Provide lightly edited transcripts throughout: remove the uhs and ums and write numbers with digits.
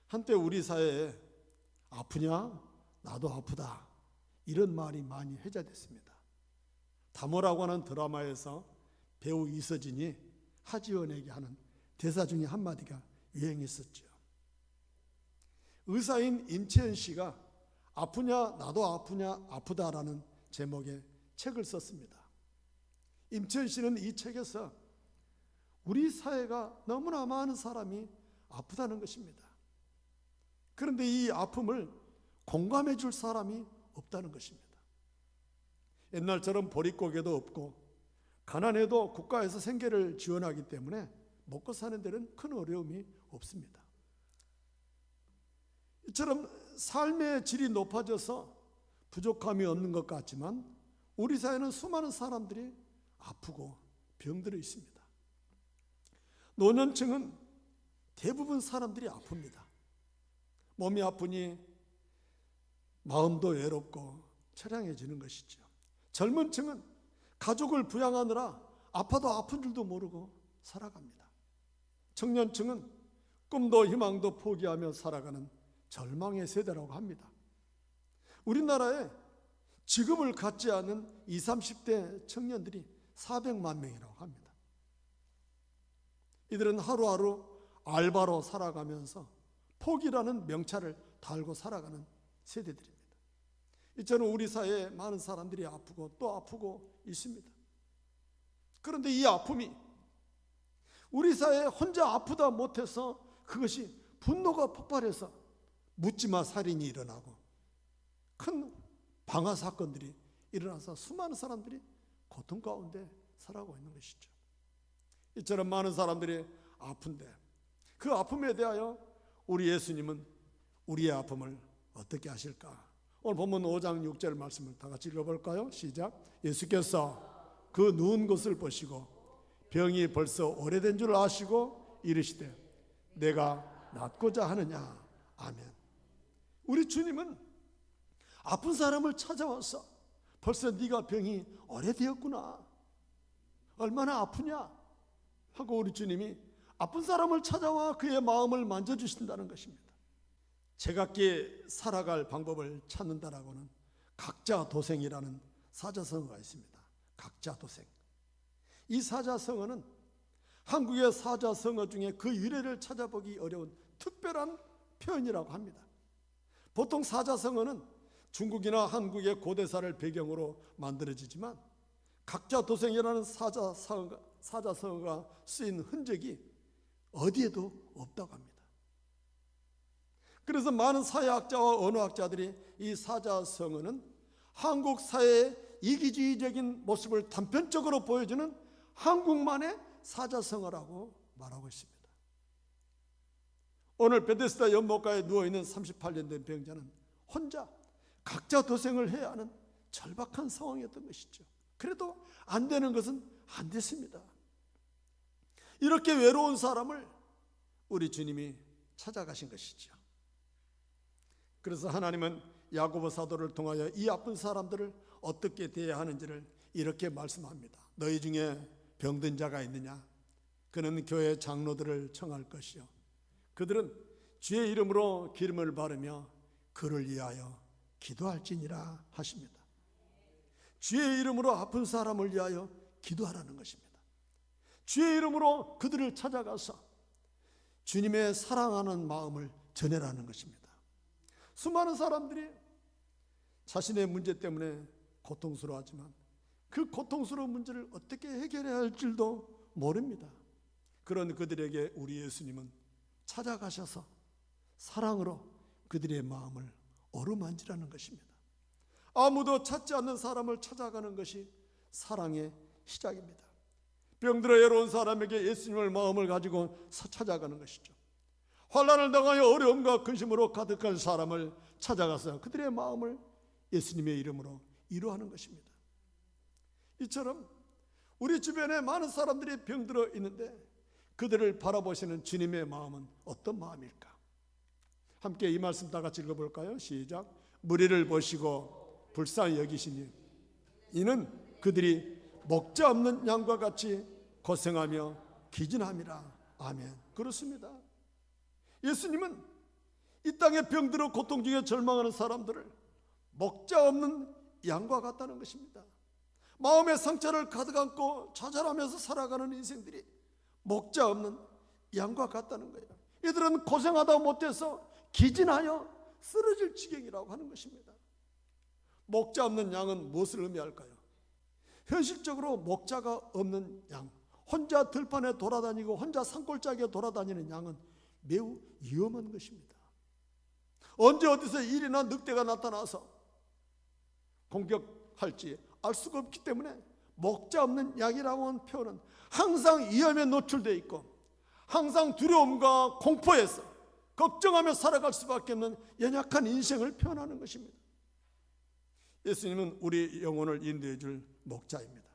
한때 우리 사회에 아프냐? 나도 아프다. 이런 말이 많이 회자됐습니다. 다모라고 하는 드라마에서 배우 이서진이 하지원에게 하는 대사 중에 한마디가 유행했었죠. 의사인 임채연 씨가 아프냐? 나도 아프냐? 아프다라는 제목의 책을 썼습니다. 임채연 씨는 이 책에서 우리 사회가 너무나 많은 사람이 아프다는 것입니다. 그런데 이 아픔을 공감해 줄 사람이 없다는 것입니다. 옛날처럼 보릿고개도 없고 가난해도 국가에서 생계를 지원하기 때문에 먹고 사는 데는 큰 어려움이 없습니다. 이처럼 삶의 질이 높아져서 부족함이 없는 것 같지만 우리 사회는 수많은 사람들이 아프고 병들어 있습니다. 노년층은 대부분 사람들이 아픕니다. 몸이 아프니 마음도 외롭고 처량해지는 것이죠. 젊은 층은 가족을 부양하느라 아파도 아픈 줄도 모르고 살아갑니다. 청년층은 꿈도 희망도 포기하며 살아가는 절망의 세대라고 합니다. 우리나라에 직업을 갖지 않은 20, 30대 청년들이 400만 명이라고 합니다. 이들은 하루하루 알바로 살아가면서 포기라는 명찰을 달고 살아가는 세대들입니다. 이처럼 우리 사회에 많은 사람들이 아프고 또 아프고 있습니다. 그런데 이 아픔이 우리 사회에 혼자 아프다 못해서 그것이 분노가 폭발해서 묻지마 살인이 일어나고 큰 방화 사건들이 일어나서 수많은 사람들이 고통 가운데 살아가고 있는 것이죠. 이처럼 많은 사람들이 아픈데 그 아픔에 대하여 우리 예수님은 우리의 아픔을 어떻게 하실까? 오늘 본문 5장 6절 말씀을 다 같이 읽어볼까요? 시작. 예수께서 그 누운 것을 보시고 병이 벌써 오래된 줄 아시고 이르시되 내가 낫고자 하느냐. 아멘. 우리 주님은 아픈 사람을 찾아와서 벌써 네가 병이 오래되었구나. 얼마나 아프냐 하고 우리 주님이 아픈 사람을 찾아와 그의 마음을 만져주신다는 것입니다. 제각기 살아갈 방법을 찾는다라고는 각자도생이라는 사자성어가 있습니다. 각자도생. 이 사자성어는 한국의 사자성어 중에 그 유래를 찾아보기 어려운 특별한 표현이라고 합니다. 보통 사자성어는 중국이나 한국의 고대사를 배경으로 만들어지지만 각자도생이라는 사자성어가 쓰인 흔적이 어디에도 없다고 합니다. 그래서 많은 사회학자와 언어학자들이 이 사자성어는 한국 사회의 이기주의적인 모습을 단편적으로 보여주는 한국만의 사자성어라고 말하고 있습니다. 오늘 베데스다 연못가에 누워있는 38년 된 병자는 혼자 각자 도생을 해야 하는 절박한 상황이었던 것이죠. 그래도 안 되는 것은 안 됐습니다. 이렇게 외로운 사람을 우리 주님이 찾아가신 것이죠. 그래서 하나님은 야고보 사도를 통하여 이 아픈 사람들을 어떻게 대해야 하는지를 이렇게 말씀합니다. 너희 중에 병든 자가 있느냐? 그는 교회 장로들을 청할 것이요 그들은 주의 이름으로 기름을 바르며 그를 위하여 기도할지니라 하십니다. 주의 이름으로 아픈 사람을 위하여 기도하라는 것입니다. 주의 이름으로 그들을 찾아가서 주님의 사랑하는 마음을 전해라는 것입니다. 수많은 사람들이 자신의 문제 때문에 고통스러워하지만 그 고통스러운 문제를 어떻게 해결해야 할 줄도 모릅니다. 그런 그들에게 우리 예수님은 찾아가셔서 사랑으로 그들의 마음을 어루만지라는 것입니다. 아무도 찾지 않는 사람을 찾아가는 것이 사랑의 시작입니다. 병들어 외로운 사람에게 예수님의 마음을 가지고 찾아가는 것이죠. 환난을 당하여 어려움과 근심으로 가득한 사람을 찾아가서 그들의 마음을 예수님의 이름으로 위로하는 것입니다. 이처럼 우리 주변에 많은 사람들이 병들어 있는데 그들을 바라보시는 주님의 마음은 어떤 마음일까? 함께 이 말씀 다 같이 읽어볼까요? 시작. 무리를 보시고 불쌍히 여기시니 이는 그들이 먹자 없는 양과 같이 고생하며 기진함이라. 아멘. 그렇습니다. 예수님은 이 땅의 병들어 고통 중에 절망하는 사람들을 목자 없는 양과 같다는 것입니다. 마음의 상처를 가득 안고 좌절하면서 살아가는 인생들이 목자 없는 양과 같다는 거예요. 이들은 고생하다 못해서 기진하여 쓰러질 지경이라고 하는 것입니다. 목자 없는 양은 무엇을 의미할까요? 현실적으로 목자가 없는 양, 혼자 들판에 돌아다니고 혼자 산골짜기에 돌아다니는 양은 매우 위험한 것입니다. 언제 어디서 일이나 늑대가 나타나서 공격할지 알 수가 없기 때문에 목자 없는 양이라고 하는 표현은 항상 위험에 노출되어 있고 항상 두려움과 공포에서 걱정하며 살아갈 수밖에 없는 연약한 인생을 표현하는 것입니다. 예수님은 우리 영혼을 인도해 줄 목자입니다.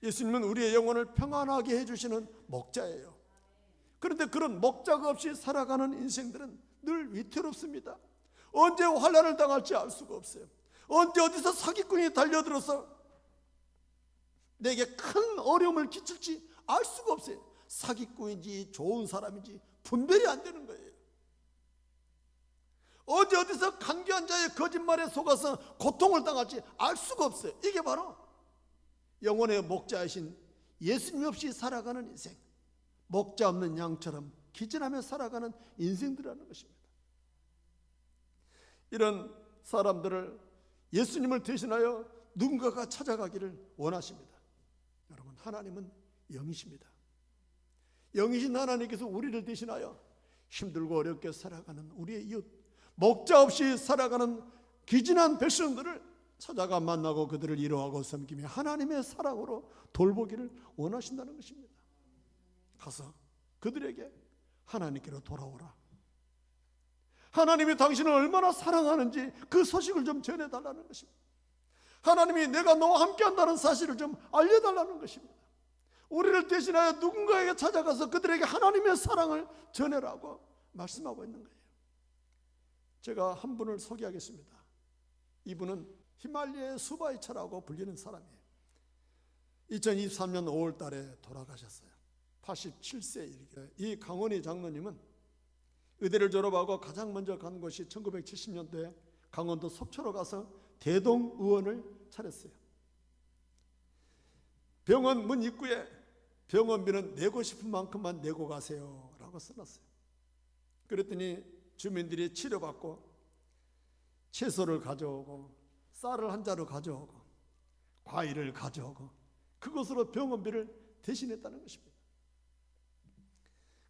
예수님은 우리의 영혼을 평안하게 해주시는 목자예요. 그런데 그런 목자가 없이 살아가는 인생들은 늘 위태롭습니다. 언제 환난을 당할지 알 수가 없어요. 언제 어디서 사기꾼이 달려들어서 내게 큰 어려움을 끼칠지 알 수가 없어요. 사기꾼인지 좋은 사람인지 분별이 안 되는 거예요. 언제 어디서 간교한 자의 거짓말에 속아서 고통을 당할지 알 수가 없어요. 이게 바로 영혼의 목자이신 예수님 없이 살아가는 인생, 목자 없는 양처럼 기진하며 살아가는 인생들이라는 것입니다. 이런 사람들을 예수님을 대신하여 누군가가 찾아가기를 원하십니다. 여러분, 하나님은 영이십니다. 영이신 하나님께서 우리를 대신하여 힘들고 어렵게 살아가는 우리의 이웃, 목자 없이 살아가는 기진한 백성들을 찾아가 만나고 그들을 위로하고 섬기며 하나님의 사랑으로 돌보기를 원하신다는 것입니다. 가서 그들에게 하나님께로 돌아오라, 하나님이 당신을 얼마나 사랑하는지 그 소식을 좀 전해달라는 것입니다. 하나님이 내가 너와 함께한다는 사실을 좀 알려달라는 것입니다. 우리를 대신하여 누군가에게 찾아가서 그들에게 하나님의 사랑을 전해라고 말씀하고 있는 거예요. 제가 한 분을 소개하겠습니다. 이분은 히말리아의 수바이차라고 불리는 사람이에요. 2023년 5월 달에 돌아가셨어요. 87세 이르게. 이 강원희 장로님은 의대를 졸업하고 가장 먼저 간 곳이 1970년도에 강원도 속초로 가서 대동의원을 차렸어요. 병원 문 입구에 병원비는 내고 싶은 만큼만 내고 가세요 라고 써놨어요. 그랬더니 주민들이 치료받고 채소를 가져오고 쌀을 한 자루 가져오고 과일을 가져오고 그것으로 병원비를 대신했다는 것입니다.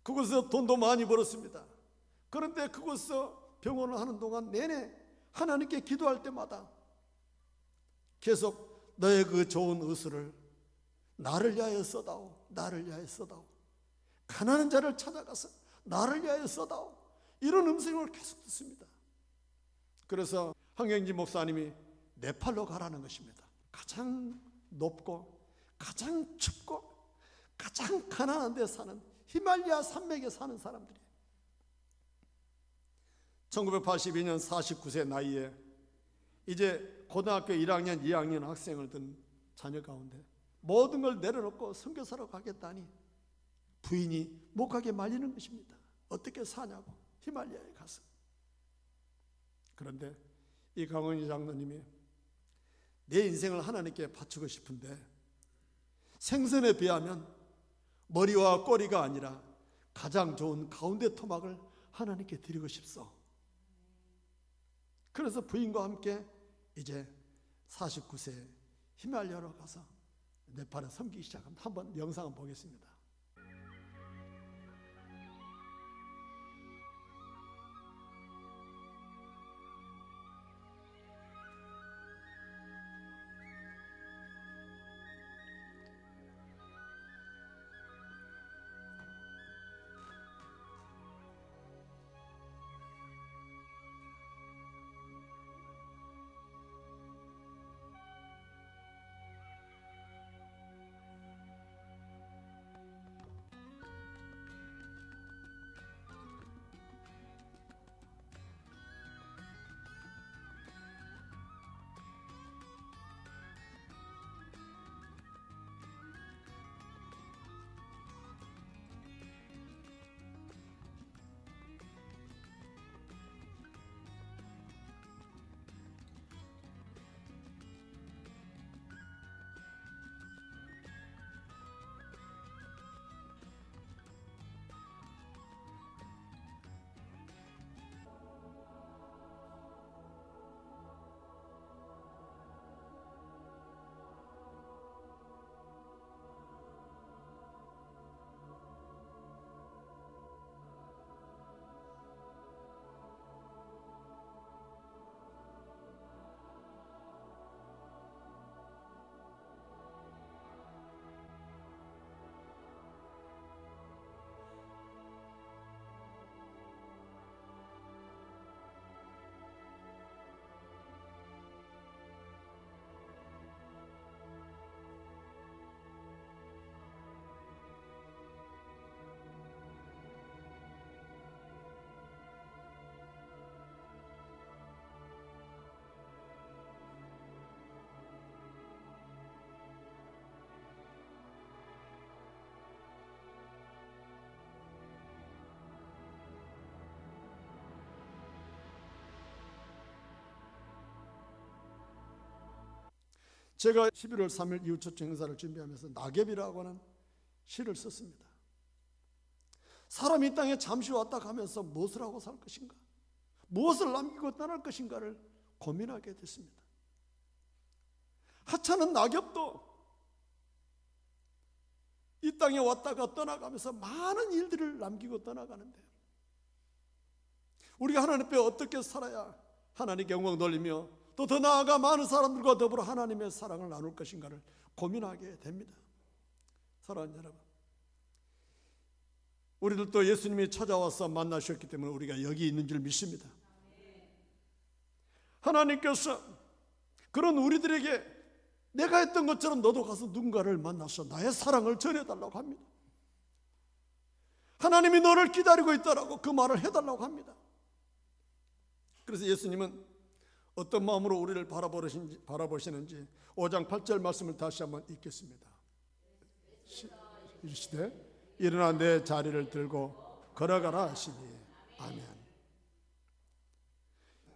그곳에서 돈도 많이 벌었습니다. 그런데 그곳에서 병원을 하는 동안 내내 하나님께 기도할 때마다 계속 너의 그 좋은 의술을 나를 위하여 써다오, 나를 위하여 써다오, 가난한 자를 찾아가서 나를 위하여 써다오, 이런 음성을 계속 듣습니다. 그래서 황영진 목사님이 네팔로 가라는 것입니다. 가장 높고 가장 춥고 가장 가난한 데 사는 히말리아 산맥에 사는 사람들이에요. 1982년 49세 나이에 이제 고등학교 1학년, 2학년 학생을 둔 자녀 가운데 모든 걸 내려놓고 선교사로 가겠다니 부인이 못 가게 말리는 것입니다. 어떻게 사냐고, 히말리아에 가서. 그런데 이 강원희 장로님이 내 인생을 하나님께 바치고 싶은데 생선에 비하면 머리와 꼬리가 아니라 가장 좋은 가운데 토막을 하나님께 드리고 싶소. 그래서 부인과 함께 이제 49세 히말리아로 가서 네팔에 섬기기 시작합니다. 한번 영상을 보겠습니다. 제가 11월 3일 이웃 초청 행사를 준비하면서 낙엽이라고 하는 시를 썼습니다. 사람이 이 땅에 잠시 왔다 가면서 무엇을 하고 살 것인가, 무엇을 남기고 떠날 것인가를 고민하게 됐습니다. 하찮은 낙엽도 이 땅에 왔다가 떠나가면서 많은 일들을 남기고 떠나가는데, 우리가 하나님 앞에 어떻게 살아야 하나님께 영광 돌리며 또 더 나아가 많은 사람들과 더불어 하나님의 사랑을 나눌 것인가를 고민하게 됩니다. 사랑하는 여러분, 우리들도 예수님이 찾아와서 만나셨기 때문에 우리가 여기 있는 줄 믿습니다. 하나님께서 그런 우리들에게 내가 했던 것처럼 너도 가서 누군가를 만나서 나의 사랑을 전해달라고 합니다. 하나님이 너를 기다리고 있다라고 그 말을 해달라고 합니다. 그래서 예수님은 어떤 마음으로 우리를 바라보시는지 5장 8절 말씀을 다시 한번 읽겠습니다. 이르시되 일어나 내 자리를 들고 걸어가라 하시니 아멘.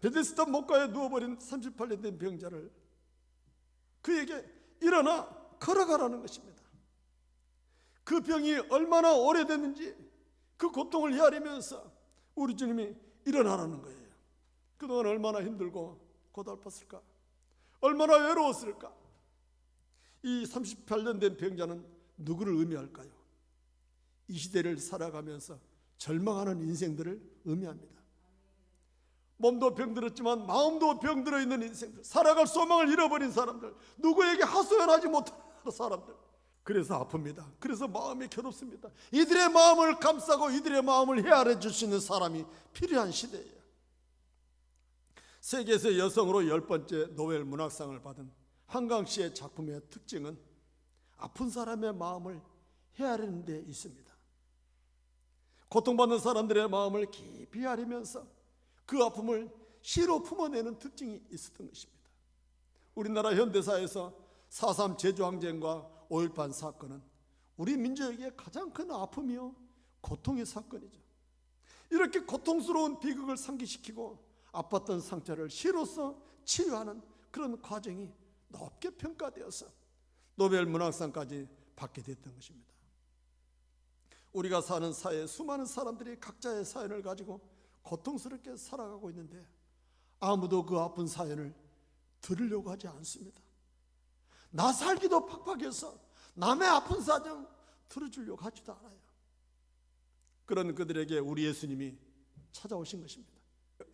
베데스다 목가에 누워버린 38년 된 병자를 그에게 일어나 걸어가라는 것입니다. 그 병이 얼마나 오래됐는지 그 고통을 헤아리면서 우리 주님이 일어나라는 거예요. 그동안 얼마나 힘들고 고달팠을까, 얼마나 외로웠을까. 이 38년 된 병자는 누구를 의미할까요? 이 시대를 살아가면서 절망하는 인생들을 의미합니다. 몸도 병들었지만 마음도 병들어 있는 인생들, 살아갈 소망을 잃어버린 사람들, 누구에게 하소연하지 못하는 사람들. 그래서 아픕니다. 그래서 마음이 괴롭습니다. 이들의 마음을 감싸고 이들의 마음을 헤아려 줄 수 있는 사람이 필요한 시대예요. 세계에서 여성으로 10번째 노벨 문학상을 받은 한강 씨의 작품의 특징은 아픈 사람의 마음을 헤아리는 데 있습니다. 고통받는 사람들의 마음을 깊이 헤아리면서 그 아픔을 시로 품어내는 특징이 있었던 것입니다. 우리나라 현대사에서 4.3 제주항쟁과 5.18 사건은 우리 민족에게 가장 큰 아픔이요 고통의 사건이죠. 이렇게 고통스러운 비극을 상기시키고 아팠던 상처를 시로서 치유하는 그런 과정이 높게 평가되어서 노벨 문학상까지 받게 됐던 것입니다. 우리가 사는 사회에 수많은 사람들이 각자의 사연을 가지고 고통스럽게 살아가고 있는데 아무도 그 아픈 사연을 들으려고 하지 않습니다. 나 살기도 팍팍해서 남의 아픈 사정 들어주려고 하지도 않아요. 그런 그들에게 우리 예수님이 찾아오신 것입니다.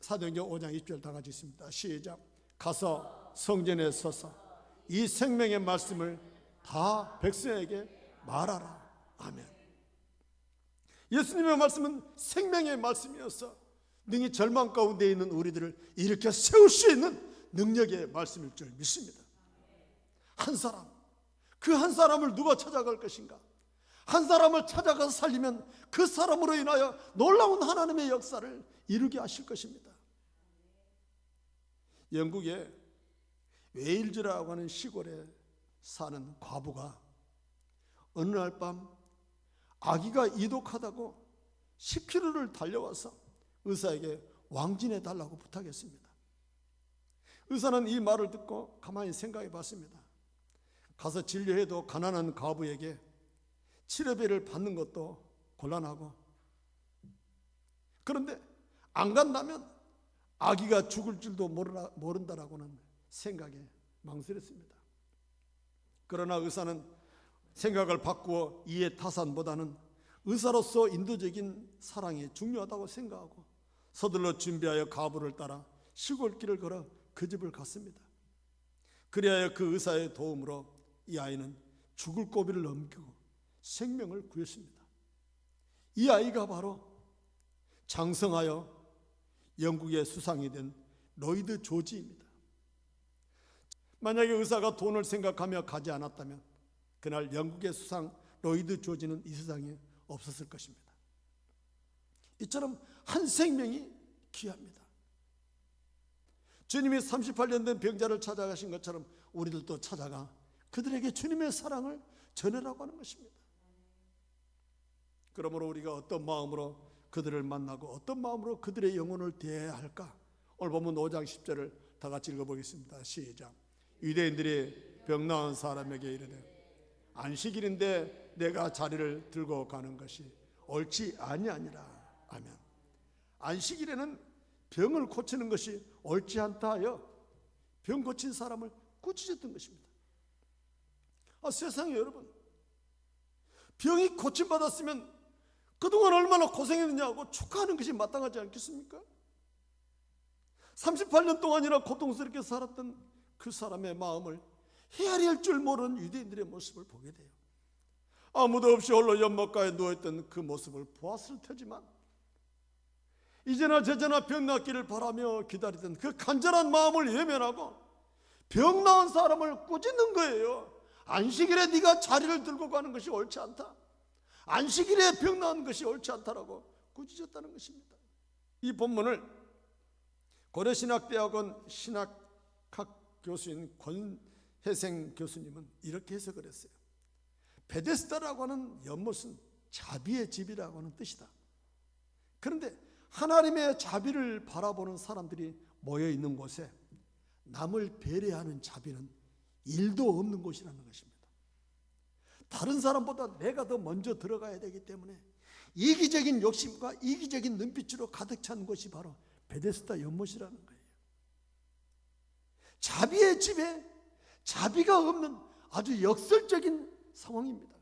사도행전 5장 20절 다 같이 있습니다. 시작. 가서 성전에 서서 이 생명의 말씀을 다 백성에게 말하라. 아멘. 예수님의 말씀은 생명의 말씀이어서 능히 절망 가운데 있는 우리들을 일으켜 세울 수 있는 능력의 말씀일 줄 믿습니다. 한 사람, 그 한 사람을 누가 찾아갈 것인가? 한 사람을 찾아가서 살리면 그 사람으로 인하여 놀라운 하나님의 역사를 이루게 하실 것입니다. 영국의 웨일즈라고 하는 시골에 사는 과부가 어느 날 밤 아기가 이독하다고 10km를 달려와서 의사에게 왕진해 달라고 부탁했습니다. 의사는 이 말을 듣고 가만히 생각해 봤습니다. 가서 진료해도 가난한 과부에게 치료비를 받는 것도 곤란하고, 그런데 안 간다면 아기가 죽을 줄도 모른다라고는 생각에 망설였습니다. 그러나 의사는 생각을 바꾸어 이해 타산보다는 의사로서 인도적인 사랑이 중요하다고 생각하고 서둘러 준비하여 과부를 따라 시골길을 걸어 그 집을 갔습니다. 그리하여 그 의사의 도움으로 이 아이는 죽을 고비를 넘기고 생명을 구했습니다. 이 아이가 바로 장성하여 영국의 수상이 된 로이드 조지입니다. 만약에 의사가 돈을 생각하며 가지 않았다면 그날 영국의 수상 로이드 조지는 이 세상에 없었을 것입니다. 이처럼 한 생명이 귀합니다. 주님이 38년 된 병자를 찾아가신 것처럼 우리들도 찾아가 그들에게 주님의 사랑을 전하라고 하는 것입니다. 그러므로 우리가 어떤 마음으로 그들을 만나고 어떤 마음으로 그들의 영혼을 대해야 할까? 오늘 보면 5장 10절을 다 같이 읽어보겠습니다. 시작. 유대인들이 병 나은 사람에게 이르되 안식일인데 내가 자리를 들고 가는 것이 옳지 아니하니라. 아멘. 안식일에는 병을 고치는 것이 옳지 않다 하여 병 고친 사람을 꾸짖었던 것입니다. 세상에 여러분, 병이 고침받았으면 그동안 얼마나 고생했느냐고 축하하는 것이 마땅하지 않겠습니까? 38년 동안이나 고통스럽게 살았던 그 사람의 마음을 헤아릴 줄 모르는 유대인들의 모습을 보게 돼요. 아무도 없이 홀로 연못가에 누워있던 그 모습을 보았을 테지만 이제나 저제나 병 낫기를 바라며 기다리던 그 간절한 마음을 외면하고 병 나은 사람을 꾸짖는 거예요. 안식일에 네가 자리를 들고 가는 것이 옳지 않다. 안식일에 병 나은 것이 옳지 않다라고 꾸짖었다는 것입니다. 이 본문을 고려신학대학원 신학학 교수인 권혜생 교수님은 이렇게 해석을 했어요. 베데스다라고 하는 연못은 자비의 집이라고 하는 뜻이다. 그런데 하나님의 자비를 바라보는 사람들이 모여 있는 곳에 남을 배려하는 자비는 일도 없는 곳이라는 것입니다. 다른 사람보다 내가 더 먼저 들어가야 되기 때문에 이기적인 욕심과 이기적인 눈빛으로 가득 찬 곳이 바로 베데스다 연못이라는 거예요. 자비의 집에 자비가 없는 아주 역설적인 상황입니다.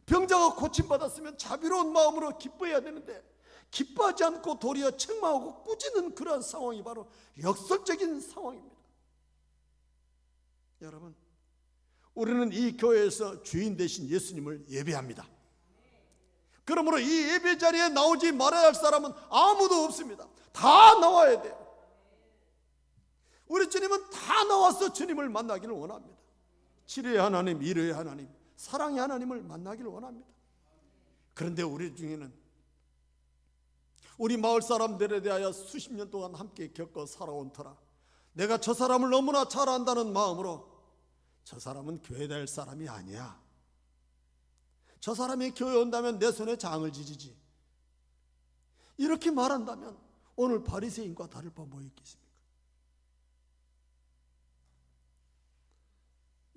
병자가 고침받았으면 자비로운 마음으로 기뻐해야 되는데 기뻐하지 않고 도리어 책망하고 꾸짖는 그러한 상황이 바로 역설적인 상황입니다. 여러분, 우리는 이 교회에서 주인 되신 예수님을 예배합니다. 그러므로 이 예배 자리에 나오지 말아야 할 사람은 아무도 없습니다. 다 나와야 돼요. 우리 주님은 다 나와서 주님을 만나기를 원합니다. 치료의 하나님, 위로의 하나님, 사랑의 하나님을 만나기를 원합니다. 그런데 우리 중에는 우리 마을 사람들에 대하여 수십 년 동안 함께 겪어 살아온 터라 내가 저 사람을 너무나 잘 안다는 마음으로 저 사람은 교회 다닐 사람이 아니야, 저 사람이 교회 온다면 내 손에 장을 지지지, 이렇게 말한다면 오늘 바리새인과 다를 바 뭐 있겠습니까?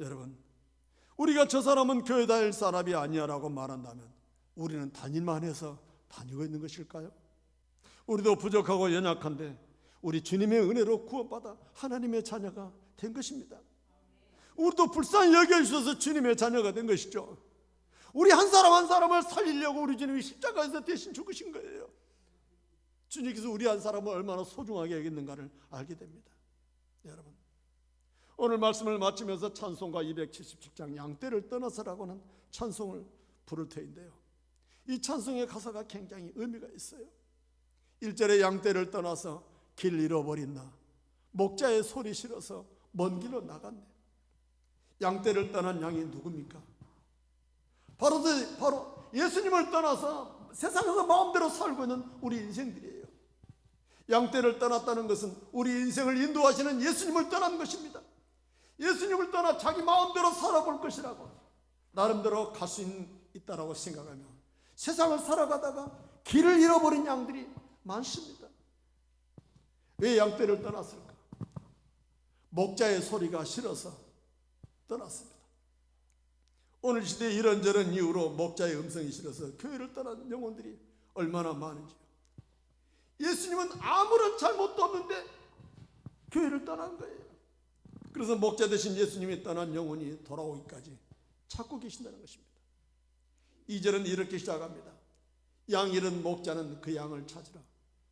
여러분, 우리가 저 사람은 교회 다닐 사람이 아니야 라고 말한다면 우리는 다닐만 해서 다니고 있는 것일까요? 우리도 부족하고 연약한데 우리 주님의 은혜로 구원받아 하나님의 자녀가 된 것입니다. 우리도 불쌍히 여겨주셔서 주님의 자녀가 된 것이죠. 우리 한 사람 한 사람을 살리려고 우리 주님이 십자가에서 대신 죽으신 거예요. 주님께서 우리 한 사람을 얼마나 소중하게 여겼는가를 알게 됩니다. 여러분, 오늘 말씀을 마치면서 찬송가 277장 양떼를 떠나서라고는 찬송을 부를 터인데요, 이 찬송의 가사가 굉장히 의미가 있어요. 1절에 양떼를 떠나서 길 잃어버린 나 목자의 소리 싫어서 먼 길로 나갔네. 양떼를 떠난 양이 누굽니까? 바로 예수님을 떠나서 세상에서 마음대로 살고 있는 우리 인생들이에요. 양떼를 떠났다는 것은 우리 인생을 인도하시는 예수님을 떠난 것입니다. 예수님을 떠나 자기 마음대로 살아볼 것이라고 나름대로 갈 수 있다라고 생각하며 세상을 살아가다가 길을 잃어버린 양들이 많습니다. 왜 양떼를 떠났을까? 목자의 소리가 싫어서 떠났습니다. 오늘 시대에 이런저런 이유로 목자의 음성이 싫어서 교회를 떠난 영혼들이 얼마나 많은지요. 예수님은 아무런 잘못도 없는데 교회를 떠난 거예요. 그래서 목자 대신 예수님이 떠난 영혼이 돌아오기까지 찾고 계신다는 것입니다. 2절은 이렇게 시작합니다. 양 잃은 목자는 그 양을 찾으러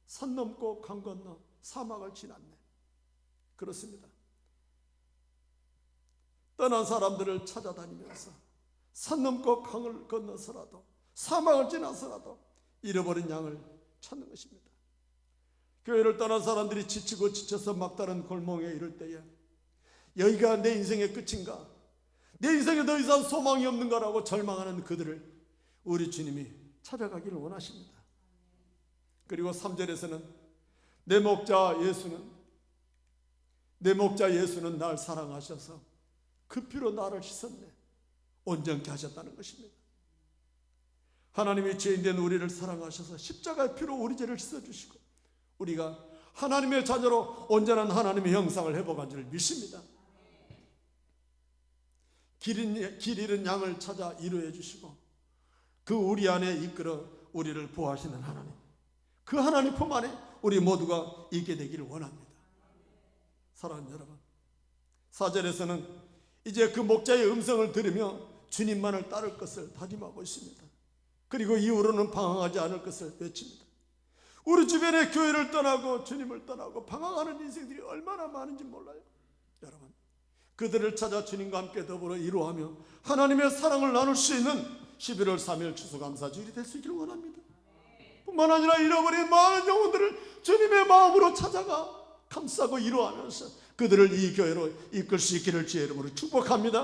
산 넘고 강 건너 사막을 지났네. 그렇습니다. 떠난 사람들을 찾아다니면서 산 넘고 강을 건너서라도 사막을 지나서라도 잃어버린 양을 찾는 것입니다. 교회를 떠난 사람들이 지치고 지쳐서 막다른 골목에 이를 때에 여기가 내 인생의 끝인가, 내 인생에 더 이상 소망이 없는가라고 절망하는 그들을 우리 주님이 찾아가기를 원하십니다. 그리고 3절에서는 내 목자 예수는 날 사랑하셔서 그 피로 나를 씻었네, 온전케 하셨다는 것입니다. 하나님이 죄인된 우리를 사랑하셔서 십자가의 피로 우리 죄를 씻어주시고 우리가 하나님의 자녀로 온전한 하나님의 형상을 회복한 줄 믿습니다. 길 잃은 양을 찾아 이루어 주시고 그 우리 안에 이끌어 우리를 보호하시는 하나님, 그 하나님 품 안에 우리 모두가 있게 되기를 원합니다. 사랑하는 여러분, 4절에서는 이제 그 목자의 음성을 들으며 주님만을 따를 것을 다짐하고 있습니다. 그리고 이후로는 방황하지 않을 것을 외칩니다. 우리 주변에 교회를 떠나고 주님을 떠나고 방황하는 인생들이 얼마나 많은지 몰라요. 여러분, 그들을 찾아 주님과 함께 더불어 이루어하며 하나님의 사랑을 나눌 수 있는 11월 3일 추수감사주일이 될 수 있기를 원합니다. 뿐만 아니라 잃어버린 많은 영혼들을 주님의 마음으로 찾아가 감싸고 이루어하면서 그들을 이 교회로 이끌 수 있기를 주의 이름으로 축복합니다.